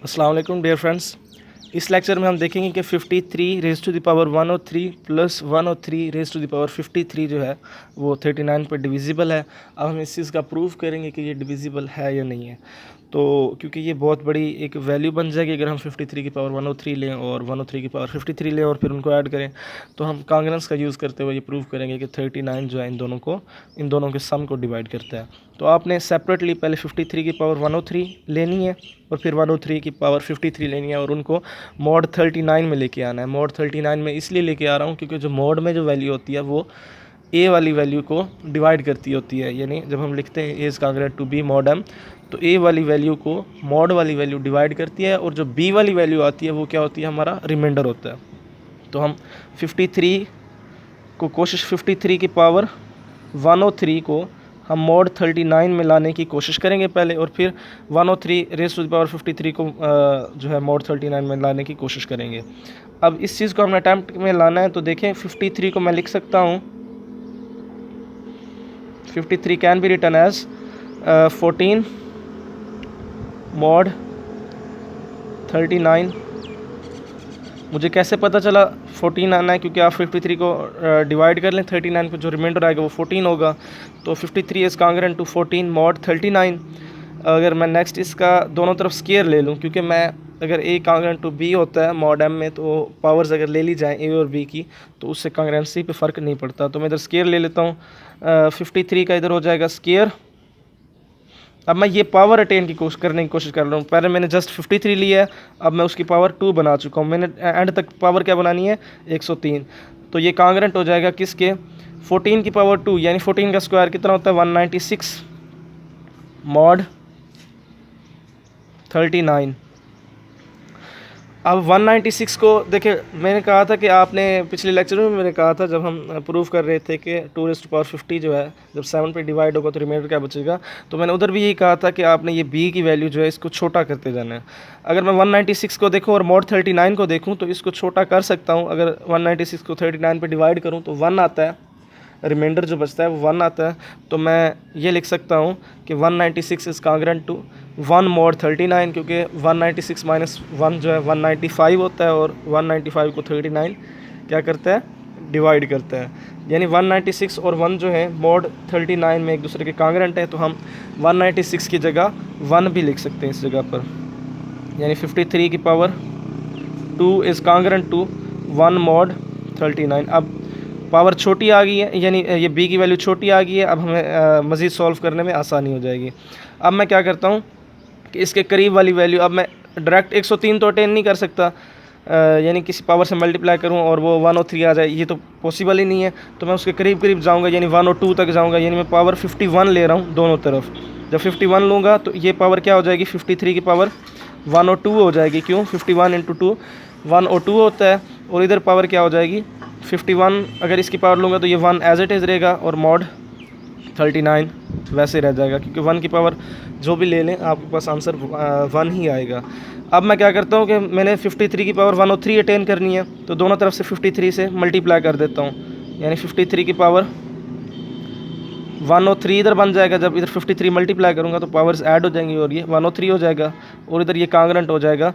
अस्सलाम वालेकुम dear friends. इस लेक्चर में हम देखेंगे कि 53 raise to the power 103 plus 103 raise to the power 53 जो है वो 39 पर डिविजिबल है। अब हम इस चीज़ का प्रूव करेंगे कि ये डिविजिबल है या नहीं है। तो क्योंकि ये बहुत बड़ी एक वैल्यू बन जाएगी अगर हम 53 की पावर 103 लें और 103 की पावर 53 लें और फिर उनको ऐड करें, तो हम कांग्रेंस का यूज़ करते हुए ये प्रूव करेंगे कि 39 जो है इन दोनों के सम को डिवाइड करता है। तो आपने सेपरेटली पहले 53 की पावर 103 लेनी है और फिर 103 की पावर 53 लेनी है और उनको मॉड 39 में लेके आना है। मॉड 39 में इसलिए लेके आ रहा हूँ क्योंकि जो मॉड में जो वैल्यू होती है वो ए वाली वैल्यू को डिवाइड करती होती है। यानी जब हम लिखते हैं A is congruent to B mod M, तो ए वाली वैल्यू को मॉड वाली वैल्यू डिवाइड करती है और जो बी वाली वैल्यू आती है वो क्या होती है, हमारा रिमाइंडर होता है। तो हम 53 को 53 की पावर 103 को हम मॉड 39 में लाने की कोशिश करेंगे पहले, और फिर 103 रेज़ टू द पावर 53 को जो है मॉड 39 में लाने की कोशिश करेंगे। अब इस चीज़ को हमने अटैम्प्ट में लाना है, तो देखें 53 को मैं लिख सकता हूँ, 53 can be written as 14 mod 39। मुझे कैसे पता चला 14 आना है, क्योंकि आप 53 को डिवाइड कर लें 39 को, जो रिमाइंडर आएगा वो 14 होगा। तो 53 इज़ कांग्रेंट टू 14 मॉड 39। अगर मैं नेक्स्ट इसका दोनों तरफ स्केयर ले लूँ, क्योंकि मैं अगर ए कांग्रेंट टू बी होता है मॉड एम में, तो पावर्स अगर ले ली जाएँ ए और बी की, तो उससे कांग्रेंसी पे फ़र्क नहीं पड़ता। तो मैं इधर स्केयर ले लेता हूँ, 53 का इधर हो जाएगा स्केयर। अब मैं ये पावर अटेन की कोशिश करने की कोशिश कर रहा हूँ। पहले मैंने जस्ट 53 लिया है, अब मैं उसकी पावर 2 बना चुका हूँ। मैंने एंड तक पावर क्या बनानी है, 103। तो ये कांग्रेंट हो जाएगा किसके, 14 की पावर 2, यानी 14 का स्क्वायर कितना होता है 196 मॉड 39। अब 196 को देखिए, मैंने कहा था कि आपने पिछले लेक्चर में मैंने कहा था जब हम प्रूव कर रहे थे कि 2 रेज़ टू पावर 50 जो है जब 7 पे डिवाइड होगा तो रिमाइंडर क्या बचेगा, तो मैंने उधर भी यही कहा था कि आपने ये b की वैल्यू जो है इसको छोटा करते जाना है। अगर मैं 196 को देखूं और मॉड 39 को देखूं तो इसको छोटा कर सकता हूं। अगर 196 को 39 पे डिवाइड करूं तो 1 आता है, रिमाइंडर जो बचता है वो 1 आता है। तो मैं ये लिख सकता हूँ कि 196 इज़ कांग्रेंट टू 1 मॉड 39, क्योंकि 196 माइनस 1 जो है 195 होता है और 195 को 39 क्या करता है, डिवाइड करता है। यानी 196 और 1 जो है मॉड 39 में एक दूसरे के कांग्रेंट है, तो हम 196 की जगह 1 भी लिख सकते हैं इस जगह पर। यानी 53 की power 2 is congruent to 1 mod 39। अब पावर छोटी आ गई है, यानी ये b की वैल्यू छोटी आ गई है। अब हमें मज़ीद सॉल्व करने में आसानी हो जाएगी। अब मैं क्या करता हूँ कि इसके करीब वाली वैल्यू, अब मैं डायरेक्ट 103 तो अटेन नहीं कर सकता, यानी किसी पावर से मल्टीप्लाई करूँ और वो 103 आ जाए, ये तो पॉसिबल ही नहीं है। तो मैं उसके करीब करीब जाऊँगा, यानी 102 तक जाऊँगा, यानी मैं पावर 51 ले रहा हूँ दोनों तरफ। जब 51 लूँगा तो ये पावर क्या हो जाएगी, 53 की पावर 102 हो जाएगी। क्यों, 51 इंटू 2 102 होता है, और इधर पावर क्या हो जाएगी 51। अगर इसकी पावर लूँगा तो ये 1 एज इट इज़ रहेगा और मॉड 39 वैसे रह जाएगा, क्योंकि 1 की पावर जो भी ले लें आपके पास आंसर 1 ही आएगा। अब मैं क्या करता हूँ कि मैंने 53 की पावर 103 अटेन करनी है, तो दोनों तरफ से 53 से मल्टीप्लाई कर देता हूँ, यानी 53 की पावर 103 इधर बन जाएगा। जब इधर 53 मल्टीप्लाई करूँगा तो पावर्स ऐड हो जाएंगी और ये 103 हो जाएगा, और इधर ये कांग्रेंट हो जाएगा,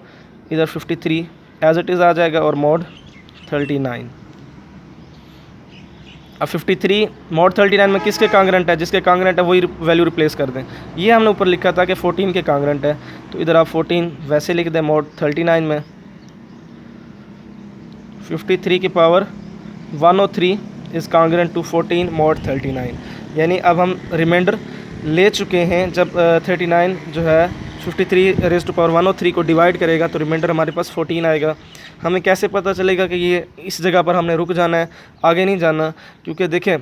इधर 53 एज इट इज़ आ जाएगा और मॉड 39। अब 53 मॉड 39 में किसके कांग्रेंट है, जिसके कांग्रेंट है वही वैल्यू रिप्लेस कर दें। ये हमने ऊपर लिखा था कि 14 के कांग्रेंट है, तो इधर आप 14 वैसे लिख दें मॉड 39 में। 53 की power 103 is congruent to 14 mod 39। यानी अब हम रिमाइंडर ले चुके हैं। जब 39 जो है 53 रेज़ टू पावर 103 को डिवाइड करेगा तो रिमाइंडर हमारे पास 14 आएगा। हमें कैसे पता चलेगा कि ये इस जगह पर हमने रुक जाना है, आगे नहीं जाना, क्योंकि देखें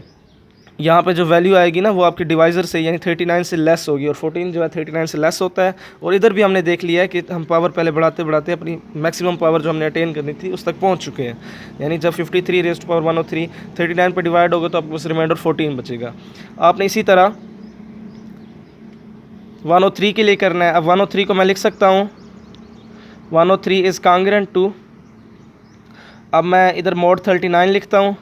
यहाँ पे जो वैल्यू आएगी ना वो आपके डिवाइज़र से यानी 39 से लेस होगी, और 14 जो है 39 से लेस होता है। और इधर भी हमने देख लिया है कि हम पावर पहले बढ़ाते बढ़ाते अपनी मैक्सिमम पावर जो हमने अटेन करनी थी उस तक पहुँच चुके हैं। यानी जब 53 रेज़ टू पावर 103 39 पर डिवाइड होगा तो आपको बस रिमाइंडर 14 बचेगा। आपने इसी तरह 103 के लिए करना है। अब 103 को मैं लिख सकता हूँ 103 इज़ कांग्रेंट टू, अब मैं इधर मॉड 39 लिखता हूँ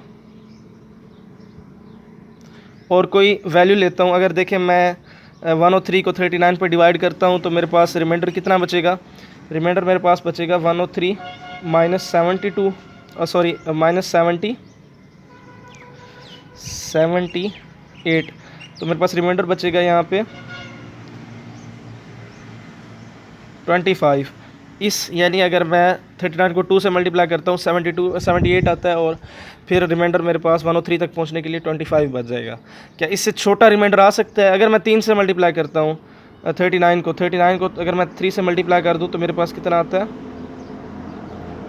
और कोई वैल्यू लेता हूँ। अगर देखें मैं 103 को 39 पर डिवाइड करता हूँ तो मेरे पास रिमाइंडर कितना बचेगा, रिमाइंडर मेरे पास बचेगा 103 माइनस 72 सॉरी माइनस 78, तो मेरे पास रिमाइंडर बचेगा यहाँ पे 25। इस यानी अगर मैं 39 को 2 से मल्टीप्लाई करता हूँ 78 आता है और फिर रिमाइंडर मेरे पास 103 तक पहुँचने के लिए 25 बच जाएगा। क्या इससे छोटा रिमाइंडर आ सकता है? अगर मैं 3 से मल्टीप्लाई करता हूँ 39 को अगर मैं 3 से मल्टीप्लाई कर दूँ तो मेरे पास कितना आता है,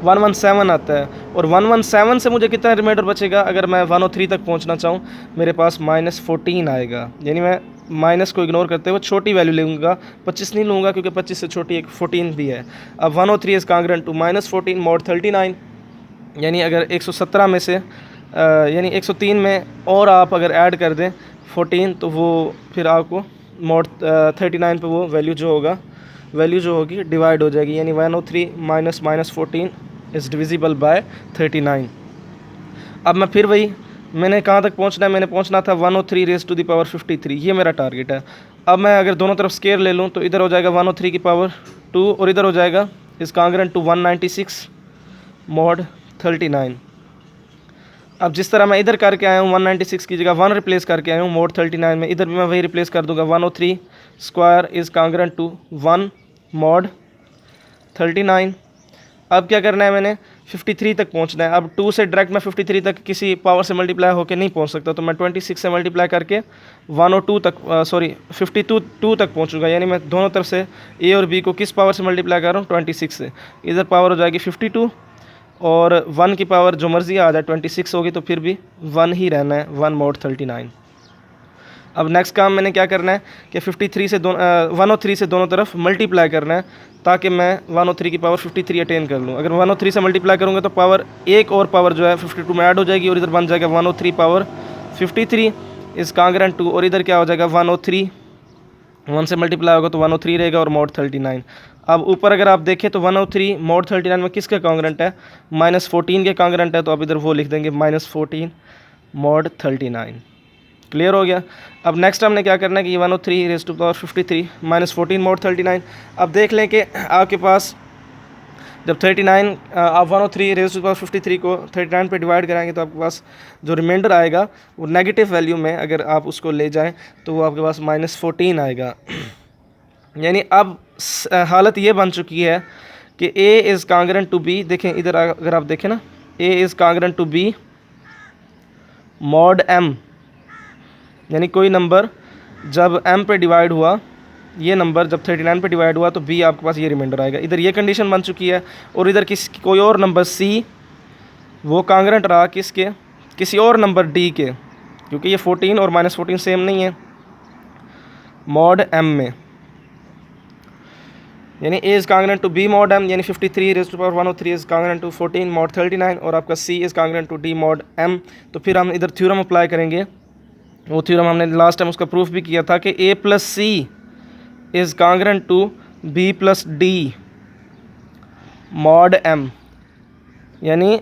117 आता है। और 117 से मुझे कितना रिमाइंडर बचेगा? अगर मैं 103 तक पहुंचना चाहूँ मेरे पास -14 आएगा, यानी मैं माइनस को इग्नोर करते हुए छोटी वैल्यू लूँगा, 25 नहीं लूँगा क्योंकि 25 से छोटी एक 14 भी है। अब 103 इज़ कांग्रेंट टू -14 mod 39, यानी अगर 117 में से यानी 103 में और आप अगर ऐड कर दें 14 तो वो फिर आपको mod 39 पे वो वैल्यू जो होगी डिवाइड हो जाएगी, यानी 103 माइनस -14 इज़ डिविजिबल बाय 39। अब मैं फिर वही, मैंने कहाँ तक पहुँचना है, मैंने पहुँचना था 103 रेज़ टू द पावर 53, ये मेरा टारगेट है। अब मैं अगर दोनों तरफ स्केयर ले लूँ तो इधर हो जाएगा 103 की पावर 2 और इधर हो जाएगा इज़ कांग्रेंट टू 196 mod 39। अब जिस तरह मैं इधर करके आया हूँ 196 की जगह 1 रिप्लेस करके आया हूँ mod 39 में, इधर भी मैं वही रिप्लेस कर दूँगा 103 square is congruent to 1 mod 39। अब क्या करना है, मैंने 53 तक पहुंचना है। अब 2 से डायरेक्ट मैं 53 तक किसी पावर से मल्टीप्लाई होकर नहीं पहुंच सकता, तो मैं 26 से मल्टीप्लाई करके 102 तक 52 तक पहुंचूंगा, यानी मैं दोनों तरफ से ए और बी को किस पावर से मल्टीप्लाई कर रहा हूँ, 26 से। इधर पावर हो जाएगी 52 और 1 की पावर जो मर्जी आ जाए 26 होगी तो फिर भी 1 ही रहना है, 1 mod 39। अब नेक्स्ट काम मैंने क्या करना है कि 103 से दोनों तरफ मल्टीप्लाई करना है ताकि मैं 103 की पावर 53 अटेन कर लूँ। अगर 103 से मल्टीप्लाई करूँगा तो पावर एक और पावर जो है 52 में ऐड हो जाएगी और इधर बन जाएगा 103 पावर 53 इज़ कांग्रेंट टू, और इधर क्या हो जाएगा 103, 1 से मल्टीप्लाई होगा तो 103 रहेगा और mod 39। अब ऊपर अगर आप देखें तो 103 mod 39 में किसका कांग्रेंट है, -14 के कांग्रेंट है, तो आप इधर वो लिख देंगे -14 mod 39। क्लियर हो गया। अब नेक्स्ट हमने क्या करना है कि 103 रेज़ टू पावर 53 -14 mod 39। अब देख लें कि आपके पास जब 39 आप 103 रेज़ टू पावर 53 को 39 पे डिवाइड कराएंगे तो आपके पास जो रिमाइंडर आएगा वो नेगेटिव वैल्यू में अगर आप उसको ले जाएं तो वो आपके पास -14 आएगा। यानी अब हालत ये बन चुकी है कि A is congruent to B, देखें इधर अगर आप देखें ना, A is congruent to B mod M, यानी कोई नंबर जब m पे डिवाइड हुआ, ये नंबर जब 39 पे डिवाइड हुआ तो b आपके पास ये रिमाइंडर आएगा। इधर ये कंडीशन बन चुकी है और इधर कोई और नंबर c वो कांग्रेंट रहा किसी और नंबर d के, क्योंकि ये 14 और -14 सेम नहीं है mod m में, यानी a is congruent to b mod m, यानी 53 raise to power 103 is congruent to 14 mod 39 और आपका c is congruent to d mod m। तो फिर हम इधर थ्योरम अप्लाई करेंगे, वो थ्योरम हमने लास्ट टाइम उसका प्रूफ भी किया था कि a plus C is congruent to b plus D mod m। यानी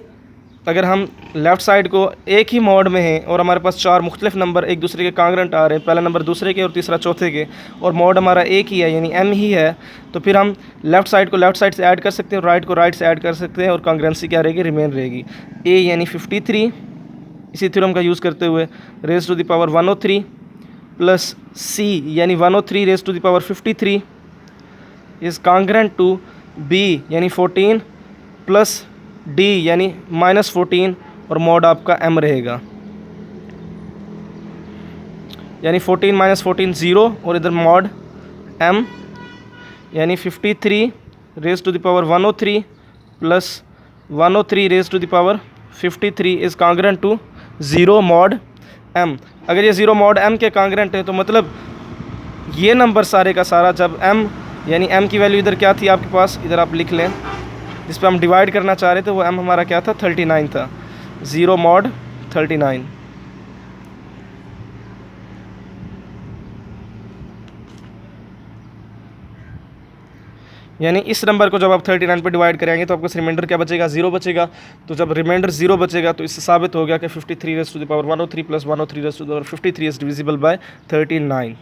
अगर हम लेफ़्ट साइड को एक ही मॉड में हैं और हमारे पास 4 मुख्तलिफ नंबर एक दूसरे के कांग्रेंट आ रहे हैं, पहला नंबर दूसरे के और तीसरा चौथे के, और मॉड हमारा एक ही है यानी m ही है, तो फिर हम लेफ़्ट साइड को लेफ़्ट साइड से ऐड कर सकते हैं और राइट को राइट से ऐड कर सकते हैं और कांग्रेंसी क्या रहेगी, रिमेन रहेगी। a यानी 53 इसी थ्योरम का यूज़ करते हुए raise to the power 103 plus c यानी 103 raise to the power 53 is congruent to b यानी 14 प्लस d यानी -14 और मॉड आपका m रहेगा, यानी 14 -14 0 और इधर मॉड m यानी 53 raise to the power 103 plus 103 raise to the power 53 is congruent to 0 mod m। अगर ये 0 mod m के कांग्रेंट है तो मतलब ये नंबर सारे का सारा जब m यानी m की वैल्यू इधर क्या थी आपके पास, इधर आप लिख लें, जिस पर हम डिवाइड करना चाह रहे थे वो m हमारा क्या था, 39 था, 0 mod 39। यानी इस नंबर को जब आप 39 पे डिवाइड करेंगे तो आपका रिमाइंडर क्या बचेगा, 0 बचेगा। तो जब रिमाइंडर 0 बचेगा तो इससे साबित हो गया कि 53 raise to the power 103 plus 103 raise to the power 53 is divisible by 39।